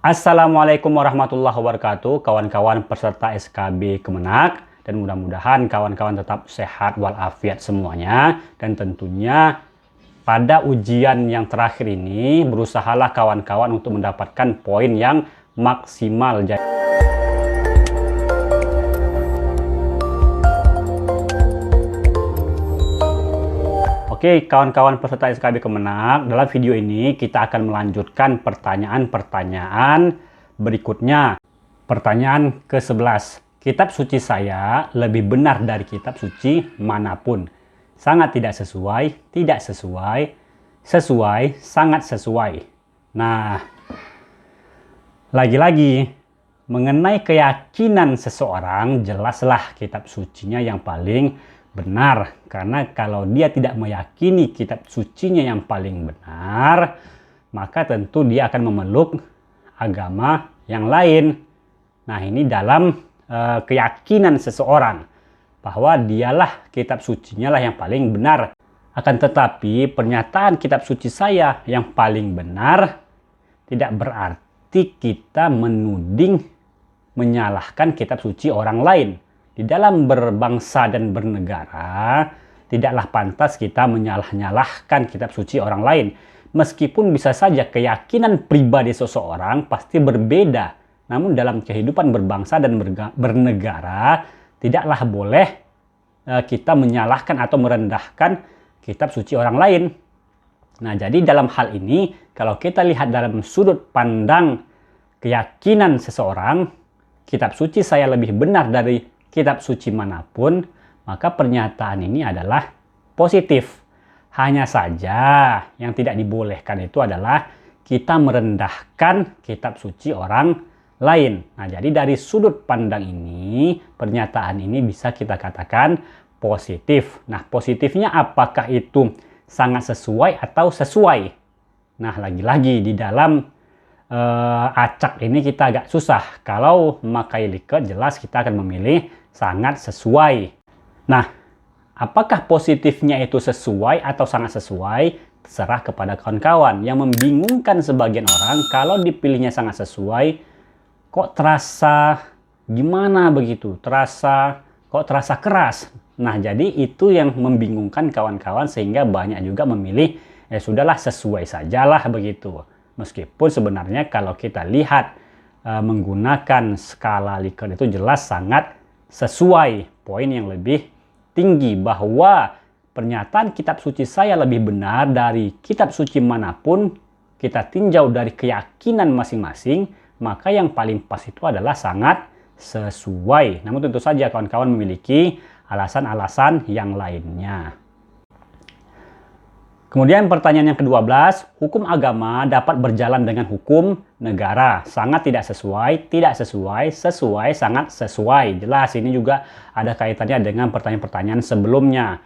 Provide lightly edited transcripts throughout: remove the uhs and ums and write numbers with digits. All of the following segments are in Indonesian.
Assalamualaikum warahmatullahi wabarakatuh, kawan-kawan peserta SKB Kemenak, dan mudah-mudahan kawan-kawan tetap sehat walafiat semuanya. Dan tentunya pada ujian yang terakhir ini berusahalah kawan-kawan untuk mendapatkan poin yang maksimal. Oke, kawan-kawan peserta SKB Kemenak, dalam video ini kita akan melanjutkan pertanyaan-pertanyaan berikutnya. Pertanyaan ke-11. Kitab suci saya lebih benar dari kitab suci manapun. Sangat tidak sesuai, tidak sesuai, sesuai, sangat sesuai. Nah, lagi-lagi mengenai keyakinan seseorang, jelaslah kitab sucinya yang paling benar. Karena kalau dia tidak meyakini kitab sucinya yang paling benar, maka tentu dia akan memeluk agama yang lain. Nah, ini dalam keyakinan seseorang bahwa dialah kitab sucinya lah yang paling benar. Akan tetapi pernyataan kitab suci saya yang paling benar tidak berarti kita menuding, menyalahkan kitab suci orang lain. Di dalam berbangsa dan bernegara, tidaklah pantas kita menyalah-nyalahkan kitab suci orang lain. Meskipun bisa saja keyakinan pribadi seseorang pasti berbeda. Namun dalam kehidupan berbangsa dan bernegara, tidaklah boleh kita menyalahkan atau merendahkan kitab suci orang lain. Nah, jadi dalam hal ini, kalau kita lihat dalam sudut pandang keyakinan seseorang, kitab suci saya lebih benar dari kitab suci manapun, maka pernyataan ini adalah positif. Hanya saja yang tidak dibolehkan itu adalah kita merendahkan kitab suci orang lain. Nah, jadi dari sudut pandang ini, pernyataan ini bisa kita katakan positif. Nah, positifnya apakah itu sangat sesuai atau sesuai? Nah, lagi-lagi di dalam acak ini kita agak susah. Kalau memakai liket, jelas kita akan memilih sangat sesuai. Nah, apakah positifnya itu sesuai atau sangat sesuai? Terserah kepada kawan-kawan. Yang membingungkan sebagian orang, kalau dipilihnya sangat sesuai, kok terasa gimana begitu? Kok terasa keras? Nah, jadi itu yang membingungkan kawan-kawan sehingga banyak juga memilih, ya sudahlah sesuai sajalah begitu. Meskipun sebenarnya kalau kita lihat menggunakan skala Likert itu jelas sangat sesuai, poin yang lebih tinggi, bahwa pernyataan kitab suci saya lebih benar dari kitab suci manapun. Kita tinjau dari keyakinan masing-masing, maka yang paling pas itu adalah sangat sesuai. Namun tentu saja kawan-kawan memiliki alasan-alasan yang lainnya. Kemudian pertanyaan yang ke-12, hukum agama dapat berjalan dengan hukum negara. Sangat tidak sesuai, tidak sesuai, sesuai, sangat sesuai. Jelas ini juga ada kaitannya dengan pertanyaan-pertanyaan sebelumnya.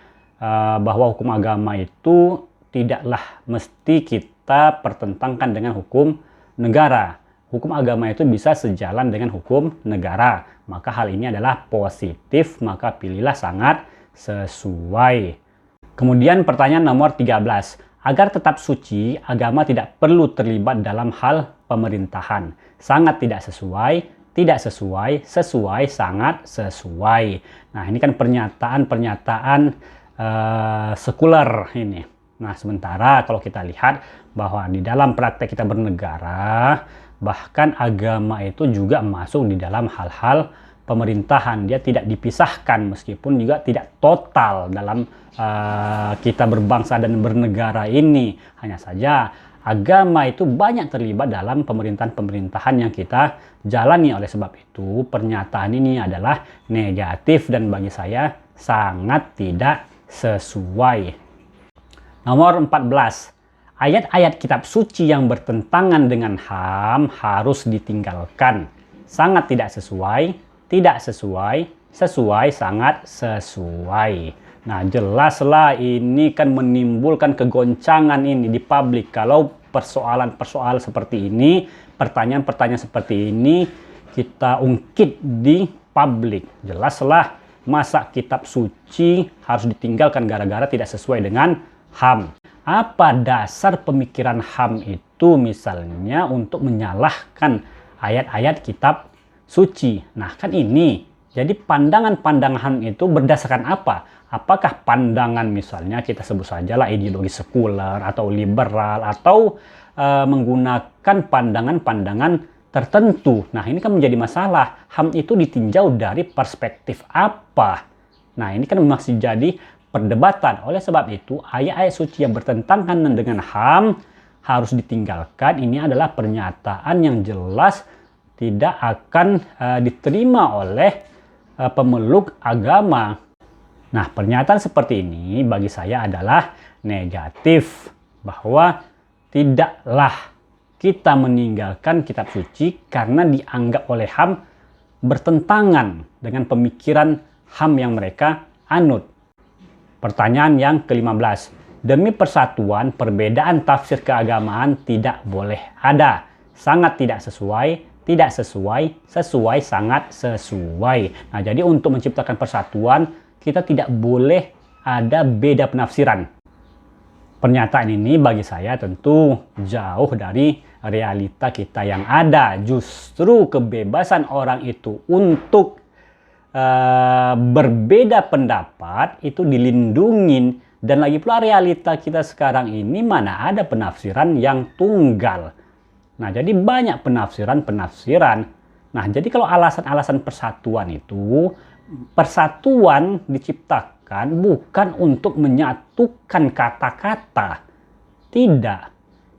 Bahwa hukum agama itu tidaklah mesti kita pertentangkan dengan hukum negara. Hukum agama itu bisa sejalan dengan hukum negara. Maka hal ini adalah positif, maka pilihlah sangat sesuai. Kemudian pertanyaan nomor 13. Agar tetap suci, agama tidak perlu terlibat dalam hal pemerintahan. Sangat tidak sesuai, tidak sesuai, sesuai, sangat sesuai. Nah, ini kan pernyataan-pernyataan sekuler ini. Nah, sementara kalau kita lihat bahwa di dalam praktek kita bernegara, bahkan agama itu juga masuk di dalam hal-hal pemerintahan. Dia tidak dipisahkan, meskipun juga tidak total dalam kita berbangsa dan bernegara ini. Hanya saja agama itu banyak terlibat dalam pemerintahan-pemerintahan yang kita jalani. Oleh sebab itu pernyataan ini adalah negatif dan bagi saya sangat tidak sesuai. Nomor 14. Ayat-ayat kitab suci yang bertentangan dengan HAM harus ditinggalkan. Sangat tidak sesuai, tidak sesuai, sesuai, sangat sesuai. Nah, jelaslah ini kan menimbulkan kegoncangan ini di publik. Kalau persoalan-persoalan seperti ini, pertanyaan-pertanyaan seperti ini kita ungkit di publik. Jelaslah masa kitab suci harus ditinggalkan gara-gara tidak sesuai dengan HAM. Apa dasar pemikiran HAM itu? itu misalnya untuk menyalahkan ayat-ayat kitab suci. Nah, kan ini. Jadi pandangan-pandangan itu berdasarkan apa? Apakah pandangan misalnya kita sebut sajalah ideologi sekuler atau liberal atau menggunakan pandangan-pandangan tertentu. Nah, ini kan menjadi masalah. HAM itu ditinjau dari perspektif apa? Nah, ini kan masih jadi perdebatan. Oleh sebab itu, ayat-ayat suci yang bertentangan dengan HAM harus ditinggalkan. Ini adalah pernyataan yang jelas tidak akan diterima oleh pemeluk agama. Nah, pernyataan seperti ini bagi saya adalah negatif, bahwa tidaklah kita meninggalkan kitab suci karena dianggap oleh HAM bertentangan dengan pemikiran HAM yang mereka anut. Pertanyaan yang ke-15. Demi persatuan, perbedaan tafsir keagamaan tidak boleh ada. Sangat tidak sesuai, tidak sesuai, sesuai, sangat sesuai. Nah, jadi untuk menciptakan persatuan, kita tidak boleh ada beda penafsiran. Pernyataan ini bagi saya tentu jauh dari realita kita yang ada. Justru kebebasan orang itu untuk berbeda pendapat itu dilindungin. Dan lagi pula realita kita sekarang ini mana ada penafsiran yang tunggal. Nah, jadi banyak penafsiran-penafsiran. Nah, jadi kalau alasan-alasan persatuan itu, persatuan diciptakan bukan untuk menyatukan kata-kata. Tidak.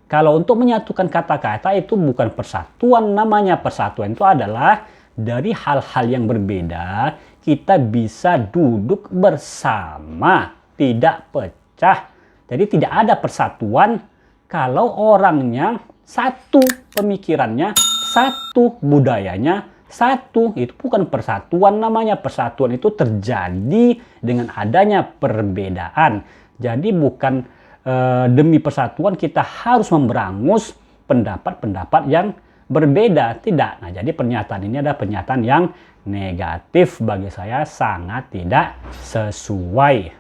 Kalau untuk menyatukan kata-kata itu bukan persatuan namanya. Persatuan itu adalah dari hal-hal yang berbeda, kita bisa duduk bersama, tidak pecah. Jadi tidak ada persatuan kalau orangnya satu, pemikirannya satu, budayanya satu. Itu bukan persatuan namanya. Persatuan itu terjadi dengan adanya perbedaan. Jadi bukan demi persatuan kita harus memberangus pendapat-pendapat yang berbeda. Tidak. Nah, jadi pernyataan ini adalah pernyataan yang negatif, bagi saya sangat tidak sesuai.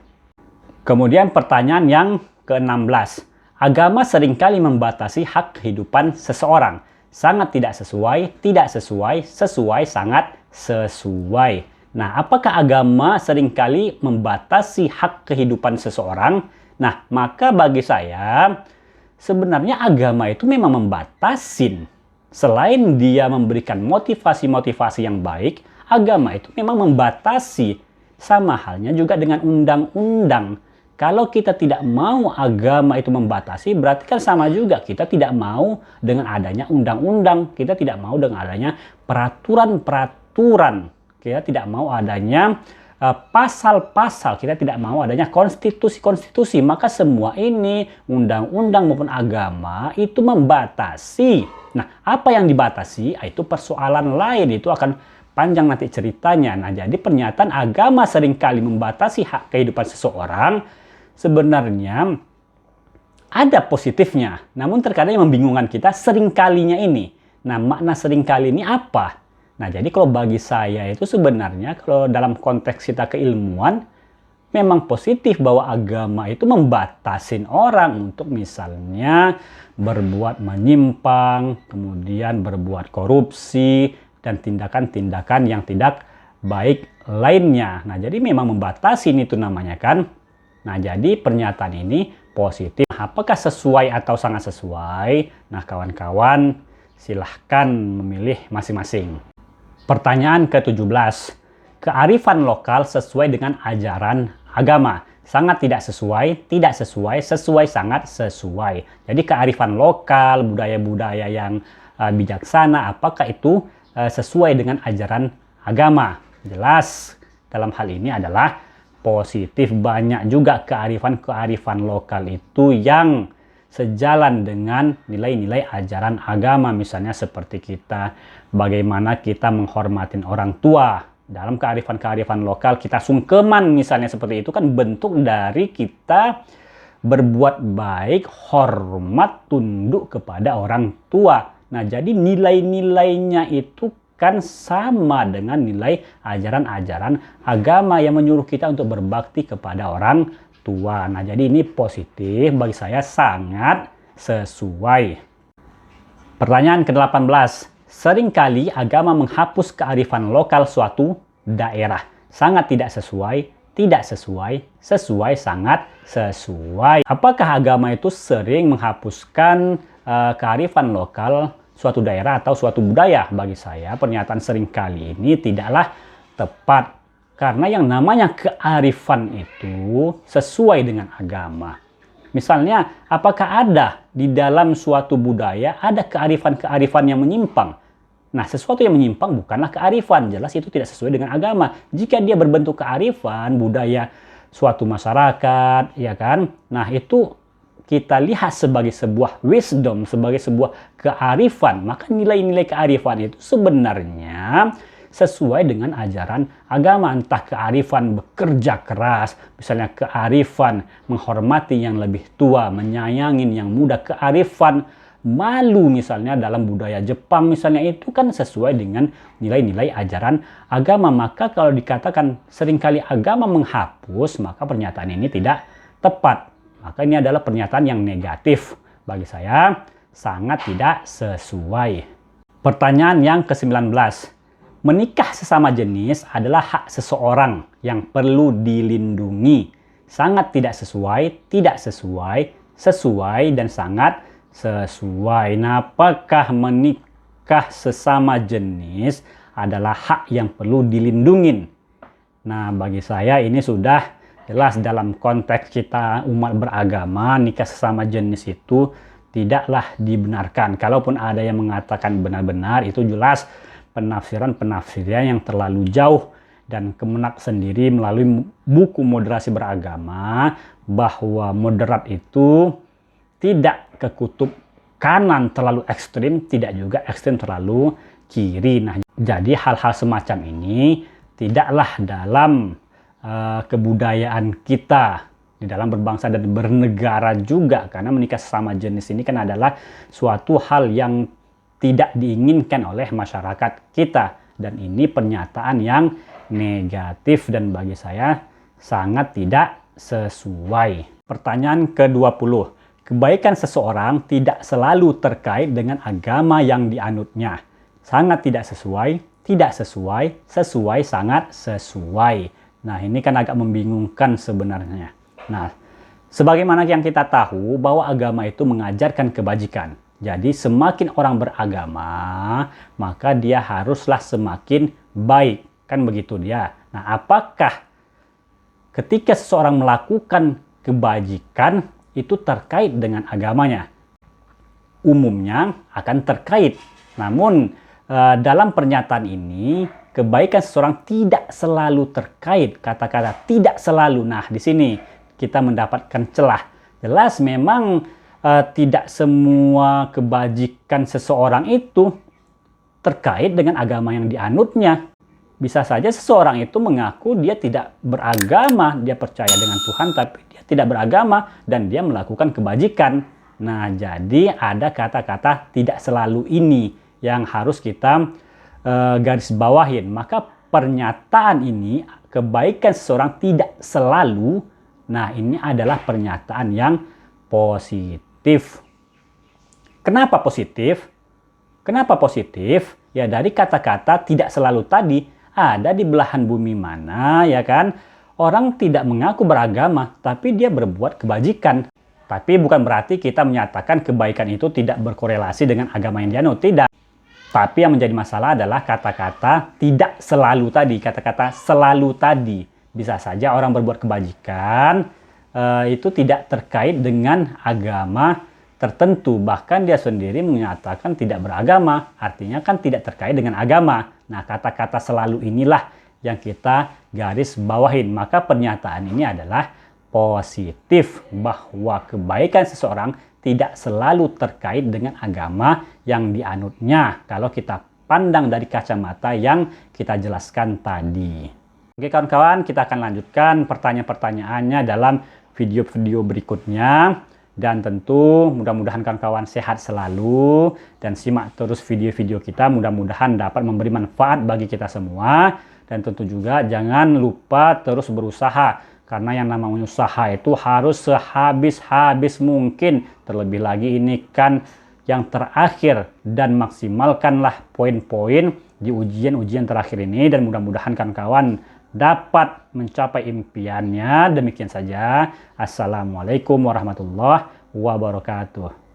Kemudian pertanyaan yang ke-16. Agama seringkali membatasi hak kehidupan seseorang. Sangat tidak sesuai, tidak sesuai, sesuai, sangat sesuai. Nah, apakah agama seringkali membatasi hak kehidupan seseorang? Nah, maka bagi saya, sebenarnya agama itu memang membatasin. Selain dia memberikan motivasi-motivasi yang baik, agama itu memang membatasi. Sama halnya juga dengan undang-undang. Kalau kita tidak mau agama itu membatasi, berarti kan sama juga kita tidak mau dengan adanya undang-undang. Kita tidak mau dengan adanya peraturan-peraturan. Kita tidak mau adanya pasal-pasal. Kita tidak mau adanya konstitusi-konstitusi. Maka semua ini, undang-undang maupun agama, itu membatasi. Nah, apa yang dibatasi? Itu persoalan lain. Itu akan panjang nanti ceritanya. Nah, jadi pernyataan agama seringkali membatasi hak kehidupan seseorang, sebenarnya ada positifnya, namun terkadang yang membingungkan kita seringkalinya ini. Nah, makna seringkali ini apa? Nah, jadi kalau bagi saya itu sebenarnya kalau dalam konteks kita keilmuan, memang positif bahwa agama itu membatasin orang untuk misalnya berbuat menyimpang, kemudian berbuat korupsi, dan tindakan-tindakan yang tidak baik lainnya. Nah, jadi memang membatasin itu namanya kan. Nah, jadi pernyataan ini positif. Apakah sesuai atau sangat sesuai? Nah, kawan-kawan silahkan memilih masing-masing. Pertanyaan ke-17. Kearifan lokal sesuai dengan ajaran agama. Sangat tidak sesuai, tidak sesuai, sesuai, sangat sesuai. Jadi kearifan lokal, budaya-budaya yang bijaksana, apakah itu sesuai dengan ajaran agama? Jelas dalam hal ini adalah positif. Banyak juga kearifan-kearifan lokal itu yang sejalan dengan nilai-nilai ajaran agama. Misalnya seperti kita, bagaimana kita menghormatin orang tua. Dalam kearifan-kearifan lokal kita sungkeman misalnya, seperti itu kan bentuk dari kita berbuat baik, hormat, tunduk kepada orang tua. Nah, jadi nilai-nilainya itu kan sama dengan nilai ajaran-ajaran agama yang menyuruh kita untuk berbakti kepada orang tua. Nah, jadi ini positif, bagi saya sangat sesuai. Pertanyaan ke-18. Seringkali agama menghapus kearifan lokal suatu daerah. Sangat tidak sesuai, tidak sesuai, sesuai, sangat sesuai. Apakah agama itu sering menghapuskan kearifan lokal suatu daerah atau suatu budaya? Bagi saya, pernyataan seringkali ini tidaklah tepat. Karena yang namanya kearifan itu sesuai dengan agama. Misalnya, apakah ada di dalam suatu budaya ada kearifan-kearifan yang menyimpang? Nah, sesuatu yang menyimpang bukanlah kearifan. Jelas itu tidak sesuai dengan agama. Jika dia berbentuk kearifan, budaya suatu masyarakat, ya kan? Nah, itu kita lihat sebagai sebuah wisdom, sebagai sebuah kearifan. Maka nilai-nilai kearifan itu sebenarnya sesuai dengan ajaran agama, entah kearifan bekerja keras, misalnya kearifan menghormati yang lebih tua, menyayangi yang muda, kearifan malu misalnya dalam budaya Jepang misalnya, itu kan sesuai dengan nilai-nilai ajaran agama. Maka kalau dikatakan seringkali agama menghapus, maka pernyataan ini tidak tepat. Maka ini adalah pernyataan yang negatif. Bagi saya sangat tidak sesuai. Pertanyaan yang ke-19. Menikah sesama jenis adalah hak seseorang yang perlu dilindungi. Sangat tidak sesuai, tidak sesuai, sesuai, dan sangat sesuai. Nah, apakah menikah sesama jenis adalah hak yang perlu dilindungi? Nah, bagi saya ini sudah jelas dalam konteks kita umat beragama, nikah sesama jenis itu tidaklah dibenarkan. Kalaupun ada yang mengatakan benar-benar, itu jelas penafsiran-penafsiran yang terlalu jauh, dan Kemenak sendiri melalui buku moderasi beragama bahwa moderat itu tidak ke kutub kanan terlalu ekstrim, tidak juga ekstrim terlalu kiri. Nah, jadi hal-hal semacam ini tidaklah dalam kebudayaan kita di dalam berbangsa dan bernegara juga, karena menikah sesama jenis ini kan adalah suatu hal yang tidak diinginkan oleh masyarakat kita, dan ini pernyataan yang negatif dan bagi saya sangat tidak sesuai. Pertanyaan ke-20. Kebaikan seseorang tidak selalu terkait dengan agama yang dianutnya. Sangat tidak sesuai, tidak sesuai, sesuai, sangat sesuai. Nah, ini kan agak membingungkan sebenarnya. Nah, sebagaimana yang kita tahu bahwa agama itu mengajarkan kebajikan. Jadi semakin orang beragama, maka dia haruslah semakin baik. Kan begitu dia. Nah, apakah ketika seseorang melakukan kebajikan itu terkait dengan agamanya? Umumnya akan terkait. Namun dalam pernyataan ini, kebaikan seseorang tidak selalu terkait. Kata-kata tidak selalu. Nah, di sini kita mendapatkan celah. Jelas memang tidak semua kebajikan seseorang itu terkait dengan agama yang dianutnya. Bisa saja seseorang itu mengaku dia tidak beragama, dia percaya dengan Tuhan, tapi dia tidak beragama dan dia melakukan kebajikan. Nah, jadi ada kata-kata tidak selalu ini yang harus kita garis bawahin. Maka pernyataan ini, kebaikan seseorang tidak selalu, nah ini adalah pernyataan yang positif. Kenapa positif? Kenapa positif? Ya, dari kata-kata tidak selalu tadi, ada di belahan bumi mana, ya kan, orang tidak mengaku beragama, tapi dia berbuat kebajikan. Tapi bukan berarti kita menyatakan kebaikan itu tidak berkorelasi dengan agama yang dianut, tidak. Tapi yang menjadi masalah adalah kata-kata tidak selalu tadi, kata-kata selalu tadi. Bisa saja orang berbuat kebajikan, itu tidak terkait dengan agama tertentu. Bahkan dia sendiri menyatakan tidak beragama, artinya kan tidak terkait dengan agama. Nah, kata-kata selalu inilah yang kita garis bawahin. Maka pernyataan ini adalah positif, bahwa kebaikan seseorang tidak selalu terkait dengan agama yang dianutnya, kalau kita pandang dari kacamata yang kita jelaskan tadi. Oke kawan-kawan, kita akan lanjutkan pertanyaan-pertanyaannya dalam video-video berikutnya. Dan tentu mudah-mudahan kawan-kawan sehat selalu dan simak terus video-video kita, mudah-mudahan dapat memberi manfaat bagi kita semua. Dan tentu juga jangan lupa terus berusaha, karena yang namanya usaha itu harus sehabis-habis mungkin. Terlebih lagi ini kan yang terakhir dan maksimalkanlah poin-poin di ujian-ujian terakhir ini, dan mudah-mudahan kawan-kawan dapat mencapai impiannya. Demikian saja. Assalamualaikum warahmatullahi wabarakatuh.